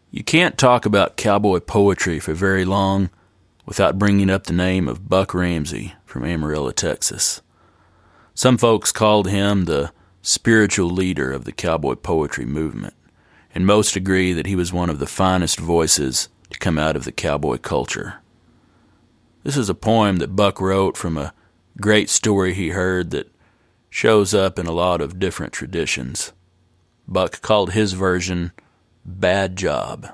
You can't talk about cowboy poetry for very long without bringing up the name of Buck Ramsey from Amarillo, Texas. Some folks called him the spiritual leader of the cowboy poetry movement, and most agree that he was one of the finest voices to come out of the cowboy culture. This is a poem that Buck wrote from a great story he heard that shows up in a lot of different traditions. Buck called his version Bad Job.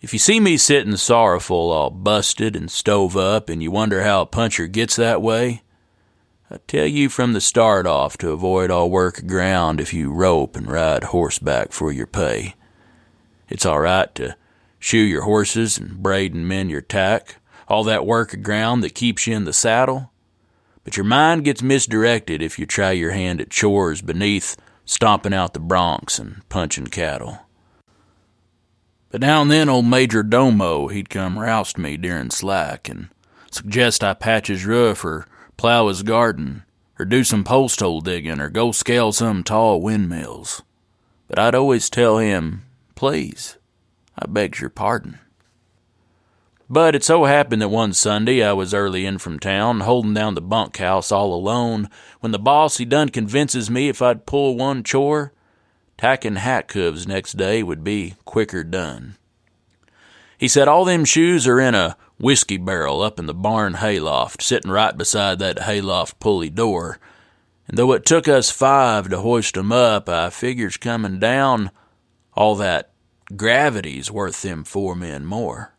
If you see me sitting sorrowful, all busted and stove up, and you wonder how a puncher gets that way, I tell you from the start off to avoid all work ground if you rope and ride horseback for your pay. It's all right to shoe your horses and braid and mend your tack, all that work ground that keeps you in the saddle, but your mind gets misdirected if you try your hand at chores beneath stomping out the broncs and punching cattle. But now and then old Major Domo, he'd come roust me during slack and suggest I patch his roof or plow his garden or do some post hole digging or go scale some tall windmills. But I'd always tell him, please, I begs your pardon. But it so happened that one Sunday I was early in from town, holding down the bunkhouse all alone, when the boss he done convinces me if I'd pull one chore, tacking hat hooves next day would be quicker done. He said all them shoes are in a whiskey barrel up in the barn hayloft, sitting right beside that hayloft pulley door, and though it took us 5 to hoist 'em up, I figures coming down, all that gravity's worth them 4 men more.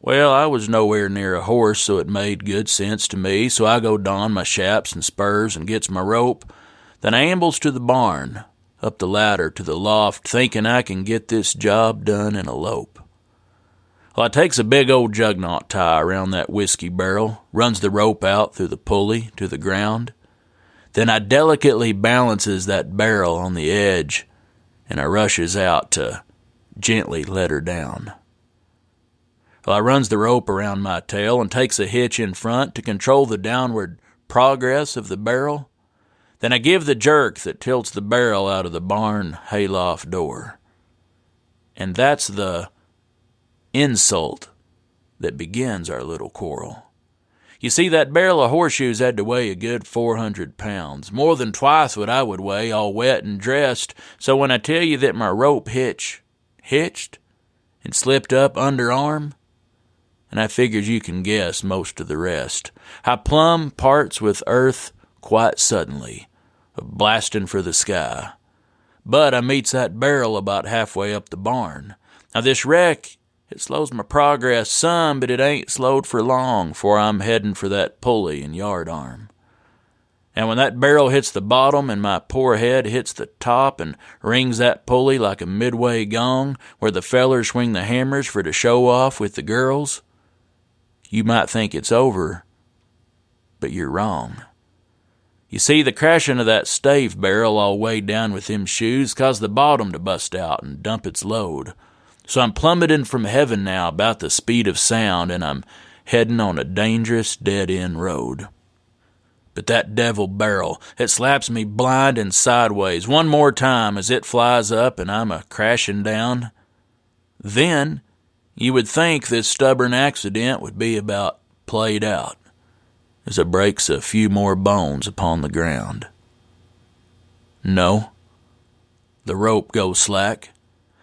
Well, I was nowhere near a horse, so it made good sense to me, so I go don my chaps and spurs and gets my rope. Then I ambles to the barn, up the ladder to the loft, thinking I can get this job done in a lope. Well, I takes a big old jugknot tie around that whiskey barrel, runs the rope out through the pulley to the ground. Then I delicately balances that barrel on the edge, and I rushes out to gently let her down. Well, I runs the rope around my tail and takes a hitch in front to control the downward progress of the barrel. Then I give the jerk that tilts the barrel out of the barn hayloft door. And that's the insult that begins our little quarrel. You see, that barrel of horseshoes had to weigh a good 400 pounds, more than twice what I would weigh, all wet and dressed. So when I tell you that my rope hitched and slipped up underarm, and I figures you can guess most of the rest. I plumb parts with earth quite suddenly, blasting for the sky. But I meets that barrel about halfway up the barn. Now this wreck, it slows my progress some, but it ain't slowed for long, for I'm heading for that pulley and yard arm. And when that barrel hits the bottom and my poor head hits the top and rings that pulley like a midway gong where the fellers swing the hammers for to show off with the girls, you might think it's over, but you're wrong. You see, the crashing of that stave barrel all weighed down with them shoes caused the bottom to bust out and dump its load. So I'm plummeting from heaven now about the speed of sound, and I'm heading on a dangerous dead-end road. But that devil barrel, it slaps me blind and sideways one more time as it flies up and I'm a-crashing down. Then you would think this stubborn accident would be about played out, as it breaks a few more bones upon the ground. No. The rope goes slack.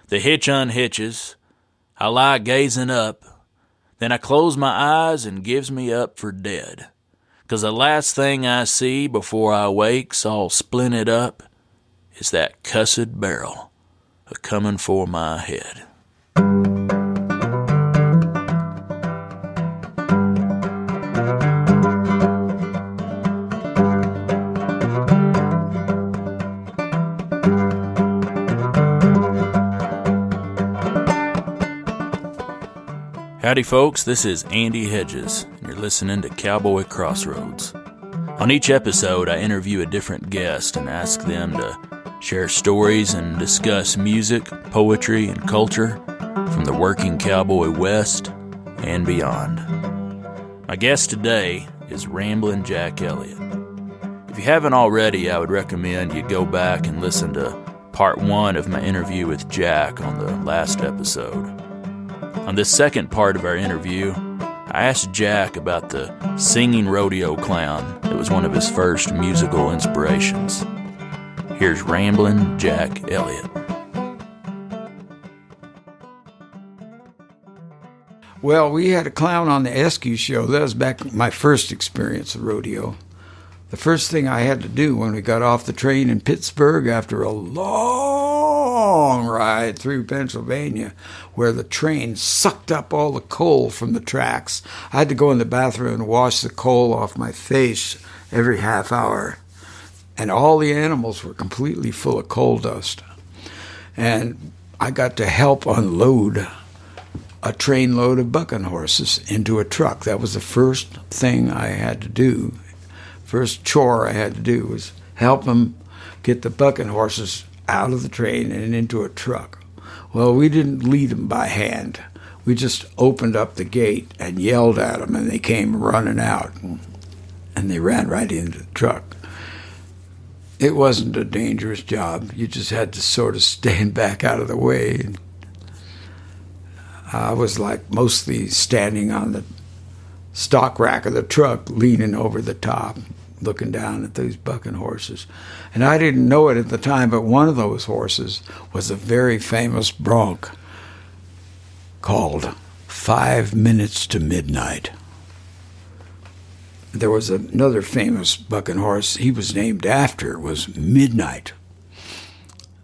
The hitch unhitches. I lie gazing up. Then I close my eyes and gives me up for dead. 'Cause the last thing I see before I wakes all splinted up is that cussed barrel a-comin' for my head. Howdy folks, this is Andy Hedges, and you're listening to Cowboy Crossroads. On each episode, I interview a different guest and ask them to share stories and discuss music, poetry, and culture from the working cowboy west and beyond. My guest today is Ramblin Jack Elliott. If you haven't already, I would recommend you go back and listen to part 1 of my interview with Jack on the last episode. On this second part of our interview, I asked Jack about the singing rodeo clown that was one of his first musical inspirations. Here's Ramblin Jack Elliott. Well, we had a clown on the Eskew show. That was back my first experience of rodeo. The first thing I had to do when we got off the train in Pittsburgh after a long ride through Pennsylvania where the train sucked up all the coal from the tracks, I had to go in the bathroom and wash the coal off my face every half hour. And all the animals were completely full of coal dust. And I got to help unload a train load of bucking horses into a truck. That was the first thing I had to do. First chore I had to do was help them get the bucking horses out of the train and into a truck. Well, we didn't lead them by hand. We just opened up the gate and yelled at them, and they came running out. And they ran right into the truck. It wasn't a dangerous job. You just had to sort of stand back out of the way. I was like mostly standing on the stock rack of the truck, leaning over the top, looking down at those bucking horses. And I didn't know it at the time, but one of those horses was a very famous bronc called 5 Minutes to Midnight. There was another famous bucking horse he was named after, was Midnight.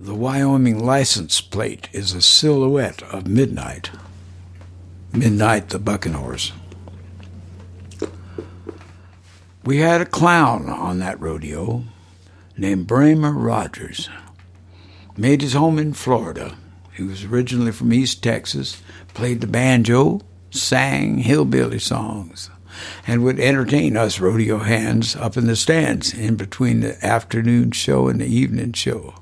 The Wyoming license plate is a silhouette of Midnight. Midnight, the bucking horse. We had a clown on that rodeo named Bramer Rogers. Made his home in Florida. He was originally from East Texas, played the banjo, sang hillbilly songs, and would entertain us rodeo hands up in the stands in between the afternoon show and the evening show.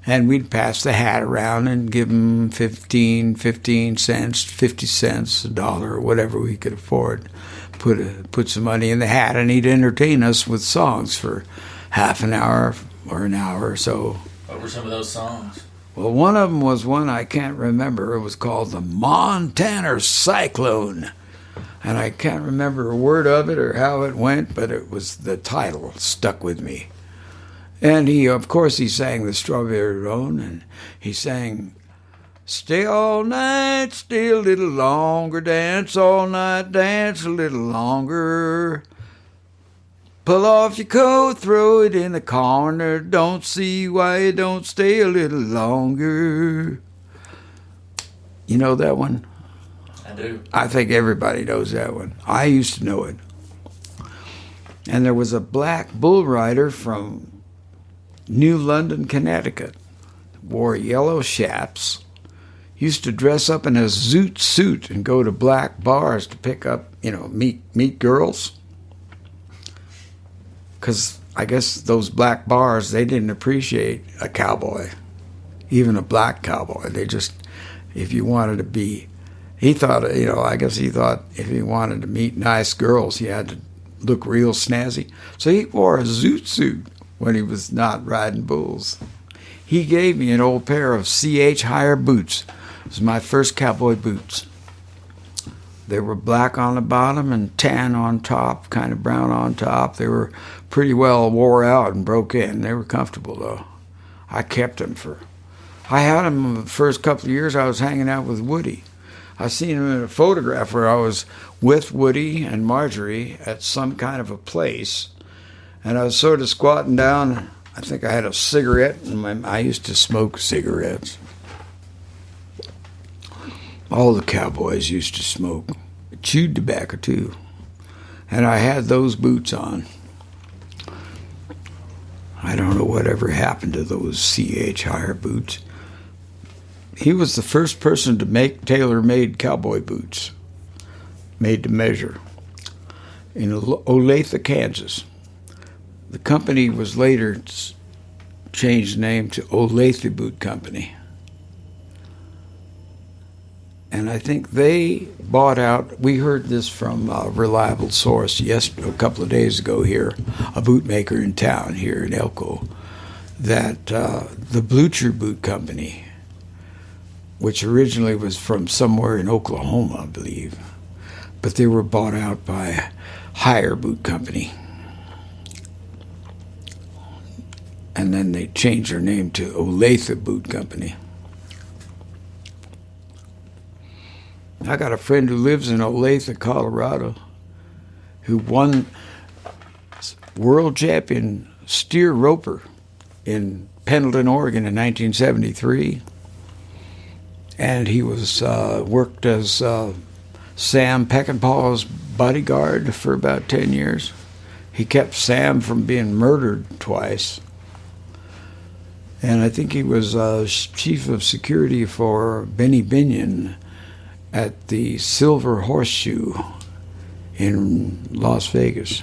And we'd pass the hat around and give him 15 cents, 50 cents, $1, or whatever we could afford. Put some money in the hat, and he'd entertain us with songs for half an hour or an hour or so. What were some of those songs? Well, one of them was one I can't remember. It was called the Montana Cyclone. And I can't remember a word of it or how it went, but it was the title stuck with me. And of course, he sang the Strawberry Roan, and he sang, "Stay all night, stay a little longer, dance all night, dance a little longer. Pull off your coat, throw it in the corner, don't see why you don't stay a little longer." You know that one? I do. I think everybody knows that one. I used to know it. And there was a black bull rider from New London, Connecticut, wore yellow chaps, used to dress up in a zoot suit and go to black bars to pick up, meet girls. Because I guess those black bars, they didn't appreciate a cowboy, even a black cowboy. They just, if you wanted to be, he thought if he wanted to meet nice girls, he had to look real snazzy. So he wore a zoot suit when he was not riding bulls. He gave me an old pair of C.H. Hire boots. It was my first cowboy boots. They were black on the bottom and tan on top, kind of brown on top. They were pretty well wore out and broke in. They were comfortable, though. I kept them I had them the first couple of years I was hanging out with Woody. I seen him in a photograph where I was with Woody and Marjorie at some kind of a place, and I was sort of squatting down. I think I had a cigarette, and I used to smoke cigarettes. All the cowboys used to smoke. Chewed tobacco, too. And I had those boots on. I don't know whatever happened to those C.H. Hire boots. He was the first person to make tailor-made cowboy boots, made to measure, in Olathe, Kansas. The company was later changed name to Olathe Boot Company. And I think they bought out, we heard this from a reliable source a couple of days ago here, a bootmaker in town here in Elko. that the Blucher Boot Company, which originally was from somewhere in Oklahoma, I believe, but they were bought out by Hire Boot Company. And then they changed their name to Olathe Boot Company. I got a friend who lives in Olathe, Colorado, who won world champion steer roper in Pendleton, Oregon in 1973. And he was worked as Sam Peckinpah's bodyguard for about 10 years. He kept Sam from being murdered twice. And I think he was chief of security for Benny Binion at the Silver Horseshoe in Las Vegas.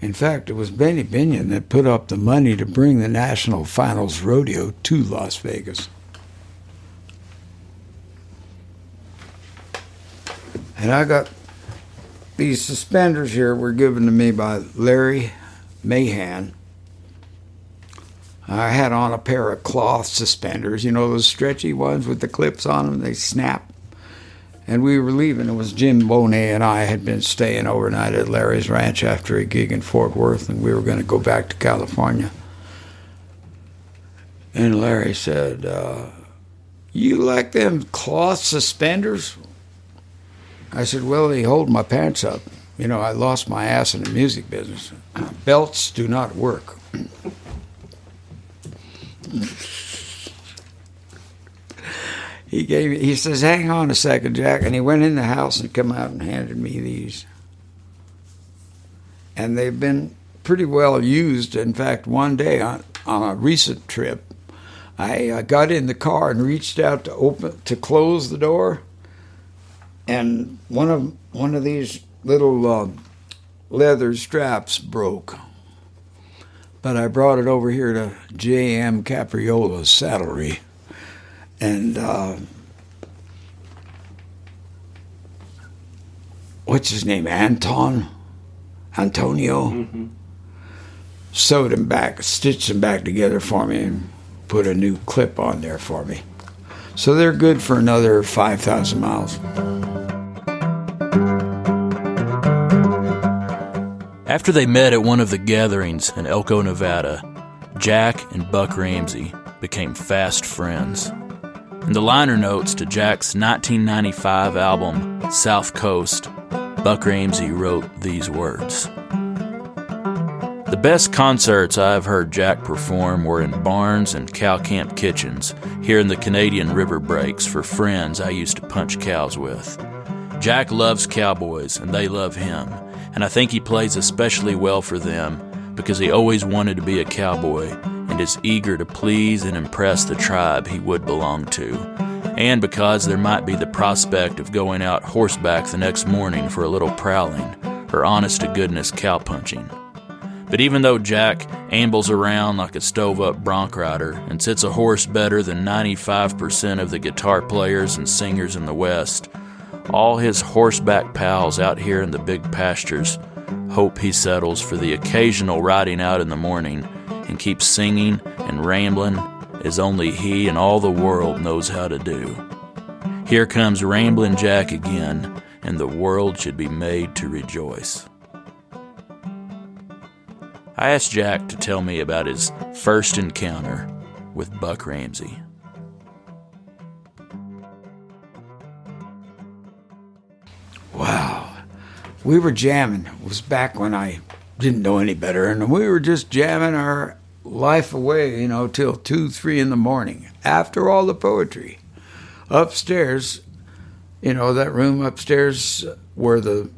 In fact, it was Benny Binion that put up the money to bring the National Finals Rodeo to Las Vegas. And I got these suspenders here were given to me by Larry Mahan. I had on a pair of cloth suspenders, you know, those stretchy ones with the clips on them, they snap. And we were leaving. It was Jim Bonet and I had been staying overnight at Larry's ranch after a gig in Fort Worth, and we were going to go back to California. And Larry said, you like them cloth suspenders? I said, well, they hold my pants up. You know, I lost my ass in the music business. Belts do not work. He says, hang on a second, Jack. And he went in the house and come out and handed me these. And they've been pretty well used. In fact, one day on a recent trip, I got in the car and reached out to close the door. And one of these little leather straps broke. But I brought it over here to J.M. Capriola's saddlery. And what's his name? Antonio? Mm-hmm. Sewed him back, stitched them back together for me, and put a new clip on there for me. So they're good for another 5,000 miles. After they met at one of the gatherings in Elko, Nevada, Jack and Buck Ramsey became fast friends. In the liner notes to Jack's 1995 album, South Coast, Buck Ramsey wrote these words. The best concerts I've heard Jack perform were in barns and cow camp kitchens here in the Canadian river breaks for friends I used to punch cows with. Jack loves cowboys and they love him, and I think he plays especially well for them because he always wanted to be a cowboy and is eager to please and impress the tribe he would belong to, and because there might be the prospect of going out horseback the next morning for a little prowling or honest-to-goodness cow-punching. But even though Jack ambles around like a stove-up bronc rider and sits a horse better than 95% of the guitar players and singers in the West, all his horseback pals out here in the big pastures hope he settles for the occasional riding out in the morning and keeps singing and rambling as only he and all the world knows how to do. Here comes Ramblin Jack again, and the world should be made to rejoice. I asked Jack to tell me about his first encounter with Buck Ramsey. Wow. We were jamming. It was back when I didn't know any better, and we were just jamming our life away, you know, till 2, 3 in the morning, after all the poetry. Upstairs, you know, that room upstairs where the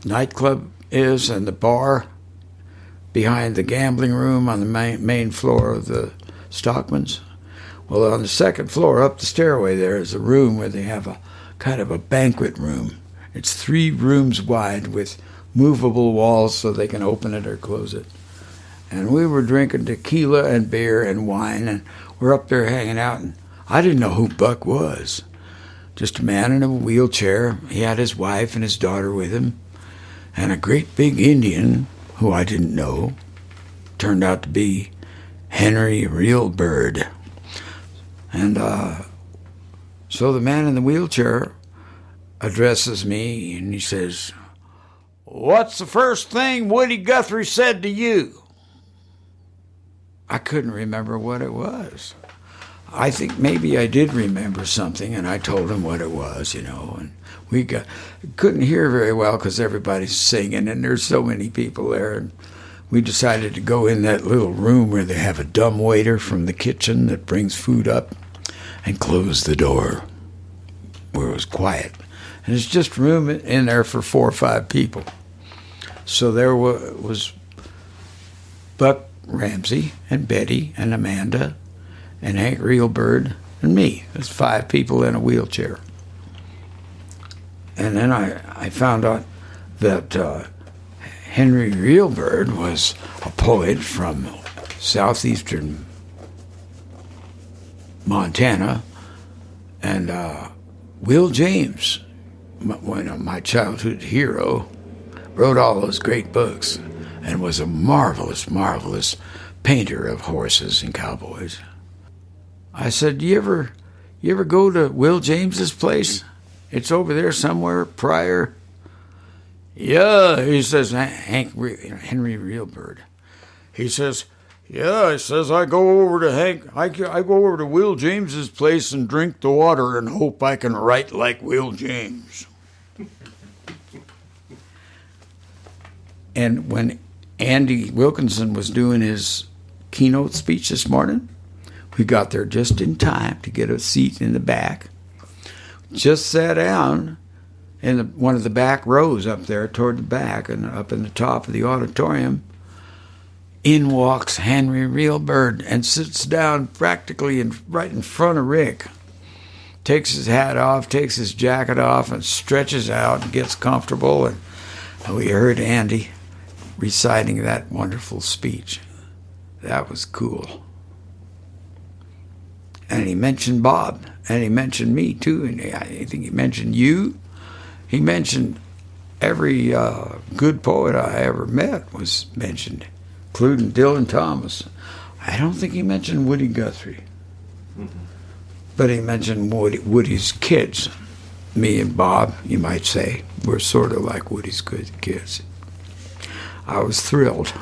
nightclub is and the bar, behind the gambling room on the main floor of the Stockmans. Well, on the second floor, up the stairway, there is a room where they have a kind of a banquet room. It's 3 rooms wide with movable walls so they can open it or close it. And we were drinking tequila and beer and wine, and we're up there hanging out, and I didn't know who Buck was. Just a man in a wheelchair. He had his wife and his daughter with him, and a great big Indian who I didn't know. turned out to be Henry Reelbird. And so the man in the wheelchair addresses me, and he says, "What's the first thing Woody Guthrie said to you?" I couldn't remember what it was. I think maybe I did remember something, and I told him what it was, and we couldn't hear very well because everybody's singing, and there's so many people there, and we decided to go in that little room where they have a dumb waiter from the kitchen that brings food up and close the door where it was quiet. And it's just room in there for 4 or 5 people. So there was Buck Ramsey and Betty and Amanda and Hank Reelbird and me. There's 5 people in a wheelchair. And then I found out that Henry Reelbird was a poet from southeastern Montana, and Will James, my childhood hero, wrote all those great books and was a marvelous, marvelous painter of horses and cowboys. I said, you ever go to Will James's place? It's over there somewhere, Pryor. Yeah, he says, Henry Reelbird. He says, yeah, he says, I go over to Will James's place and drink the water and hope I can write like Will James. And when Andy Wilkinson was doing his keynote speech this morning, we got there just in time to get a seat in the back. Just sat down in one of the back rows up there toward the back and up in the top of the auditorium. In walks Henry Reelbird and sits down practically right in front of Rick. Takes his hat off, takes his jacket off, and stretches out and gets comfortable. And we heard Andy reciting that wonderful speech. That was cool. And he mentioned Bob, and he mentioned me too, and I think he mentioned you. He mentioned every good poet I ever met was mentioned, including Dylan Thomas. I don't think he mentioned Woody Guthrie, but he mentioned Woody's kids. Me and Bob, you might say, were sort of like Woody's good kids. I was thrilled.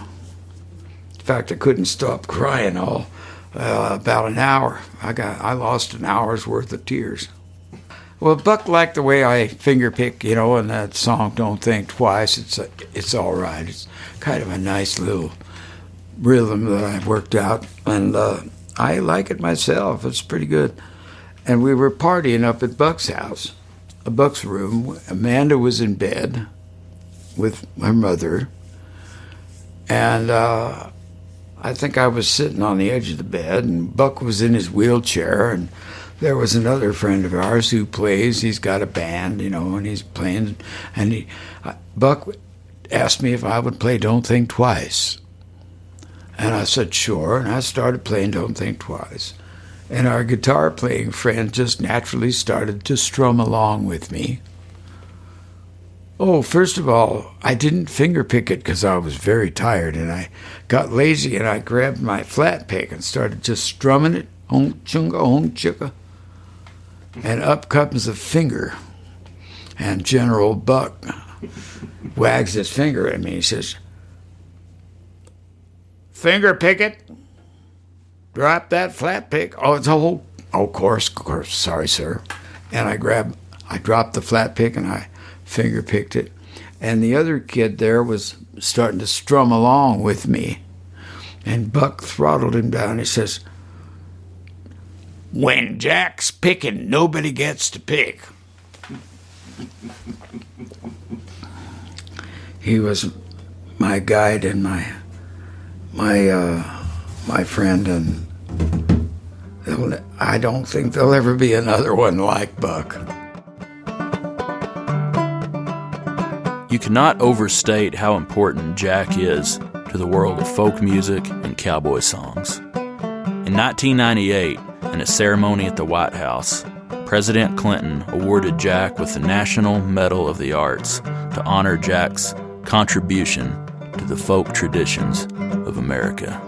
In fact, I couldn't stop crying about an hour. I lost an hour's worth of tears. Well, Buck liked the way I finger pick, and that song "Don't Think Twice." It's all right. It's kind of a nice little rhythm that I worked out, and I like it myself. It's pretty good. And we were partying up at Buck's house, Buck's room. Amanda was in bed with my mother, and I think I was sitting on the edge of the bed, and Buck was in his wheelchair, and there was another friend of ours who plays. He's got a band, and he's playing. And Buck asked me if I would play "Don't Think Twice." And I said, sure. And I started playing "Don't Think Twice." And our guitar playing friend just naturally started to strum along with me. Oh, first of all, I didn't finger pick it because I was very tired. And I got lazy, and I grabbed my flat pick and started just strumming it. Honk chunga, honk chicka. And up comes a finger. And General Buck wags his finger at me. He says, "Finger pick it. Drop that flat pick." Oh, it's a whole... Oh, of course. Sorry, sir. And I dropped the flat pick and I finger picked it. And the other kid there was starting to strum along with me. And Buck throttled him down. He says, "When Jack's picking, nobody gets to pick." He was my guide and my friend, and I don't think there'll ever be another one like Buck. You cannot overstate how important Jack is to the world of folk music and cowboy songs. In 1998, in a ceremony at the White House, President Clinton awarded Jack with the National Medal of the Arts to honor Jack's contribution to to the folk traditions of America.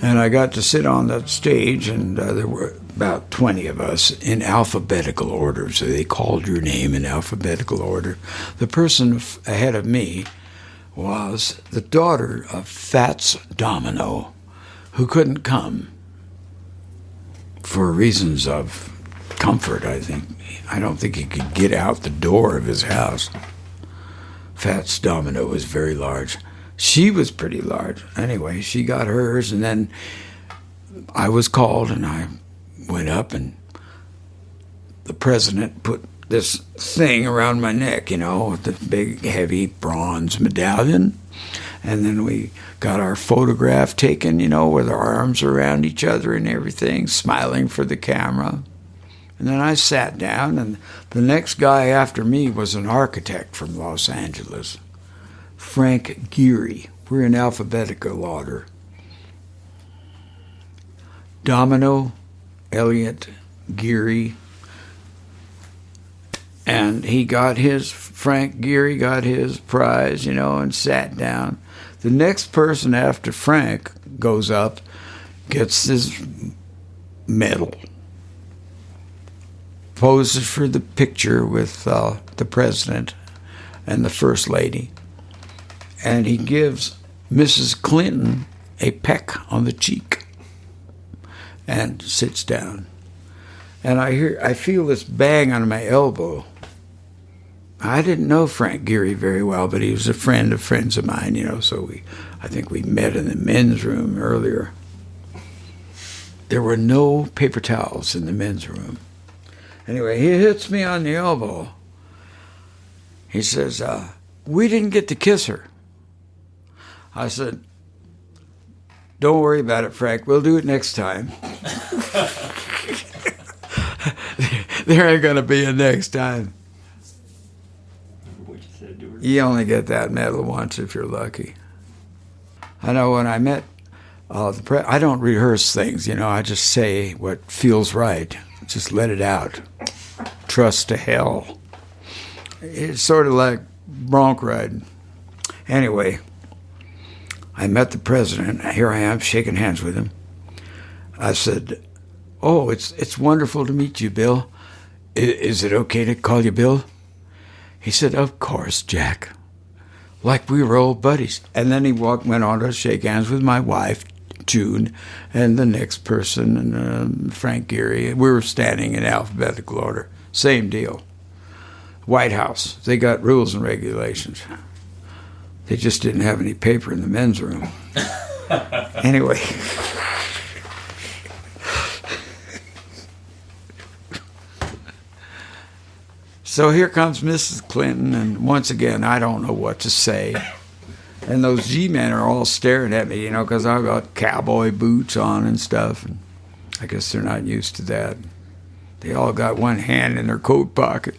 And I got to sit on that stage, and there were about 20 of us in alphabetical order. So they called your name in alphabetical order. The person ahead of me was the daughter of Fats Domino, who couldn't come for reasons of comfort, I think. I don't think he could get out the door of his house. Fats Domino was very large. She was pretty large. Anyway, she got hers, and then I was called, and I went up, and the president put this thing around my neck, with the big, heavy bronze medallion. And then we got our photograph taken, with our arms around each other and everything, smiling for the camera. And then I sat down, and the next guy after me was an architect from Los Angeles, Frank Gehry. We're in alphabetical order. Domino, Elliott, Gehry. And Frank Gehry got his prize, and sat down. The next person after Frank goes up, gets his medal, poses for the picture with the president and the first lady, and he gives Mrs. Clinton a peck on the cheek and sits down. And I feel this bang on my elbow. I didn't know Frank Gehry very well, but he was a friend of friends of mine, so I think we met in the men's room earlier. There were no paper towels in the men's room. Anyway, he hits me on the elbow. He says, we didn't get to kiss her. I said, don't worry about it, Frank. We'll do it next time. There ain't going to be a next time. You only get that medal once if you're lucky. I know when I met I don't rehearse things, I just say what feels right. Just let it out. Trust to hell. It's sort of like bronc riding. Anyway, I met the president. Here I am shaking hands with him. I said, oh, it's wonderful to meet you, Bill. Is it okay to call you Bill? He said, of course, Jack. Like we were old buddies. And then he went on to shake hands with my wife, June, and the next person, and Frank Gehry. We were standing in alphabetical order. Same deal. White House, they got rules and regulations. They just didn't have any paper in the men's room. Anyway. So here comes Mrs. Clinton, and once again, I don't know what to say. And those G-men are all staring at me, because I've got cowboy boots on and stuff. And I guess they're not used to that. They all got one hand in their coat pocket.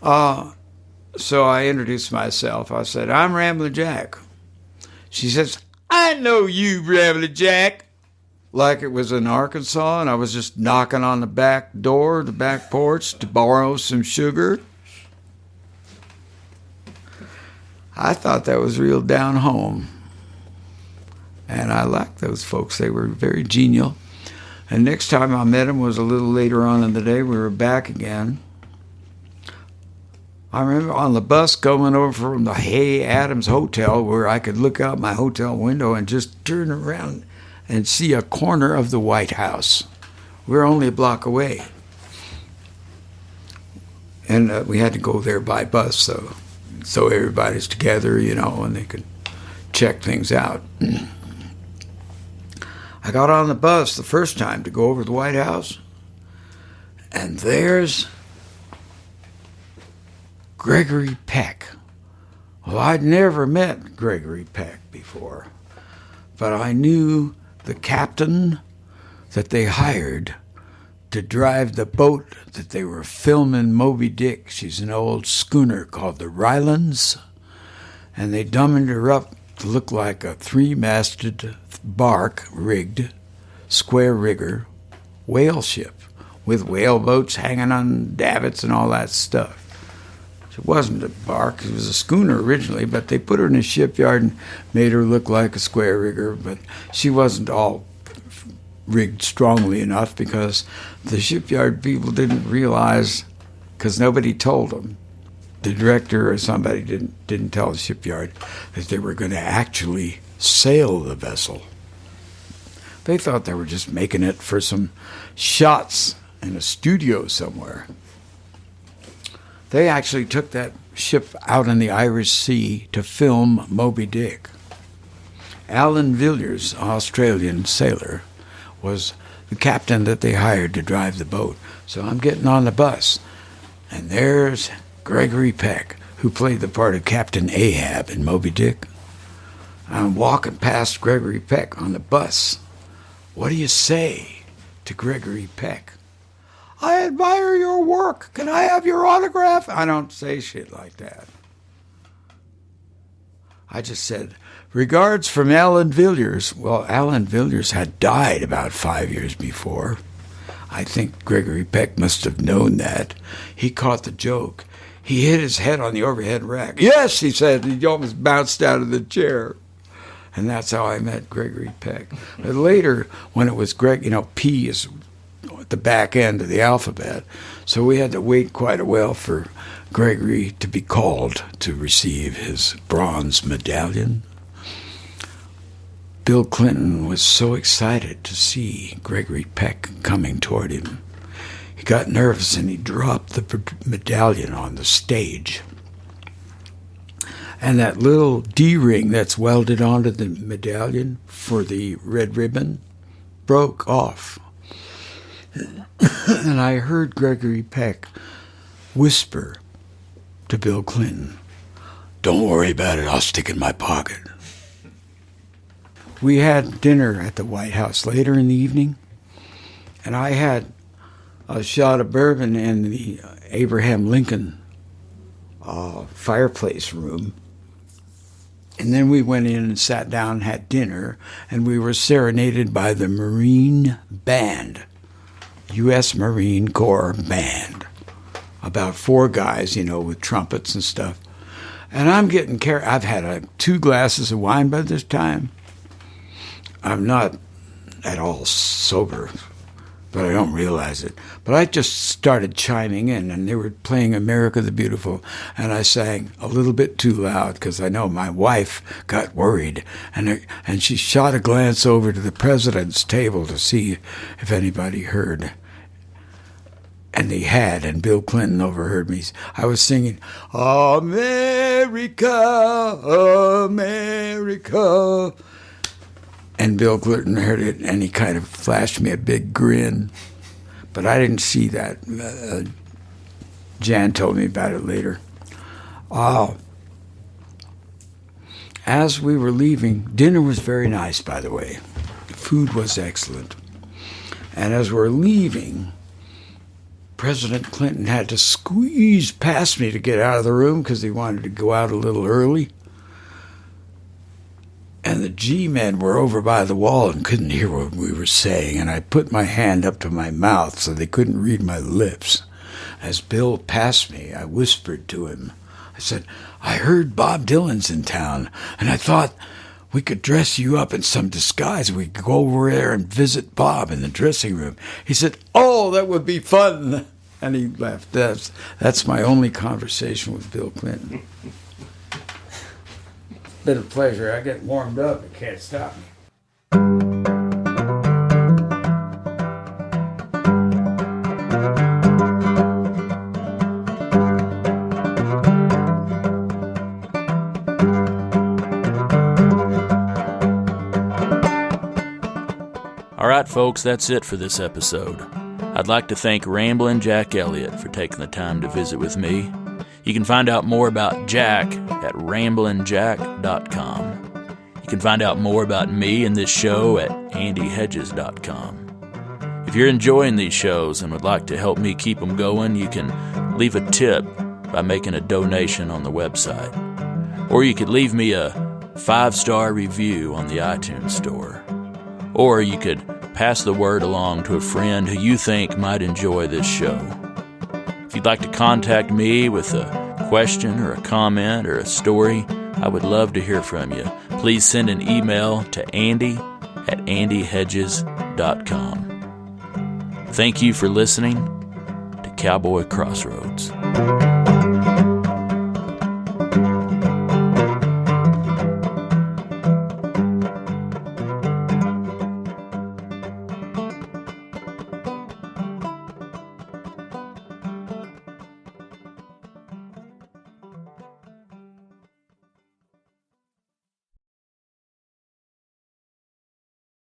So I introduced myself. I said, I'm Ramblin Jack. She says, I know you, Ramblin Jack. Like it was in Arkansas, and I was just knocking on the back door, the back porch, to borrow some sugar. I thought that was real down home. And I liked those folks. They were very genial. And next time I met them was a little later on in the day. We were back again. I remember on the bus going over from the Hay Adams Hotel, where I could look out my hotel window and just turn around and see a corner of the White House. We're only a block away. And we had to go there by bus, so everybody's together, and they could check things out. I got on the bus the first time to go over to the White House, and there's Gregory Peck. Well, I'd never met Gregory Peck before, but I knew the captain that they hired to drive the boat that they were filming Moby Dick. She's an old schooner called the Rylands, and they dummied her up to look like a three-masted bark-rigged, square-rigger whale ship. with whaleboats hanging on davits and all that stuff. It wasn't a bark, it was a schooner originally, but they put her in a shipyard and made her look like a square rigger, but she wasn't all rigged strongly enough because the shipyard people didn't realize, because nobody told them. The director or somebody didn't tell the shipyard that they were going to actually sail the vessel. They thought they were just making it for some shots in a studio somewhere. They actually took that ship out in the Irish Sea to film Moby Dick. Alan Villiers, an Australian sailor, was the captain that they hired to drive the boat. So I'm getting on the bus, and there's Gregory Peck, who played the part of Captain Ahab in Moby Dick. I'm walking past Gregory Peck on the bus. What do you say to Gregory Peck? I admire your work. Can I have your autograph? I don't say shit like that. I just said, regards from Alan Villiers. Well, Alan Villiers had died about 5 years before. I think Gregory Peck must have known that. He caught the joke. He hit his head on the overhead rack. Yes, he said. He almost bounced out of the chair. And that's how I met Gregory Peck. But later, when it was Greg, P is at the back end of the alphabet. So we had to wait quite a while for Gregory to be called to receive his bronze medallion. Bill Clinton was so excited to see Gregory Peck coming toward him. He got nervous and he dropped the medallion on the stage. And that little D-ring that's welded onto the medallion for the red ribbon broke off. And I heard Gregory Peck whisper to Bill Clinton, "Don't worry about it, I'll stick it in my pocket." We had dinner at the White House later in the evening, and I had a shot of bourbon in the Abraham Lincoln fireplace room. And then we went in and sat down and had dinner, and we were serenaded by the Marine Band, U.S. Marine Corps Band. About 4 guys, with trumpets and stuff. And I'm getting I've had 2 glasses of wine by this time. I'm not at all sober, but I don't realize it. But I just started chiming in, and they were playing America the Beautiful, and I sang a little bit too loud because I know my wife got worried, and she shot a glance over to the president's table to see if anybody heard. And they had, and Bill Clinton overheard me. I was singing, America, America. And Bill Clinton heard it, and he kind of flashed me a big grin. But I didn't see that. Jan told me about it later. As we were leaving, dinner was very nice, by the way. The food was excellent. And as we're leaving, President Clinton had to squeeze past me to get out of the room because he wanted to go out a little early. And the G-men were over by the wall and couldn't hear what we were saying, and I put my hand up to my mouth so they couldn't read my lips. As Bill passed me, I whispered to him. I said, I heard Bob Dylan's in town, and I thought we could dress you up in some disguise. We could go over there and visit Bob in the dressing room. He said, oh, that would be fun. And he laughed. That's my only conversation with Bill Clinton. Been a pleasure. I get warmed up. It can't stop me. All right, folks, that's it for this episode. I'd like to thank Ramblin Jack Elliott for taking the time to visit with me. You can find out more about Jack at ramblinjack.com. You can find out more about me and this show at andyhedges.com. If you're enjoying these shows and would like to help me keep them going, you can leave a tip by making a donation on the website. Or you could leave me a 5-star review on the iTunes store. Or you could pass the word along to a friend who you think might enjoy this show. If you'd like to contact me with a question or a comment or a story, I would love to hear from you. Please send an email to andy@andyhedges.com. Thank you for listening to Cowboy Crossroads.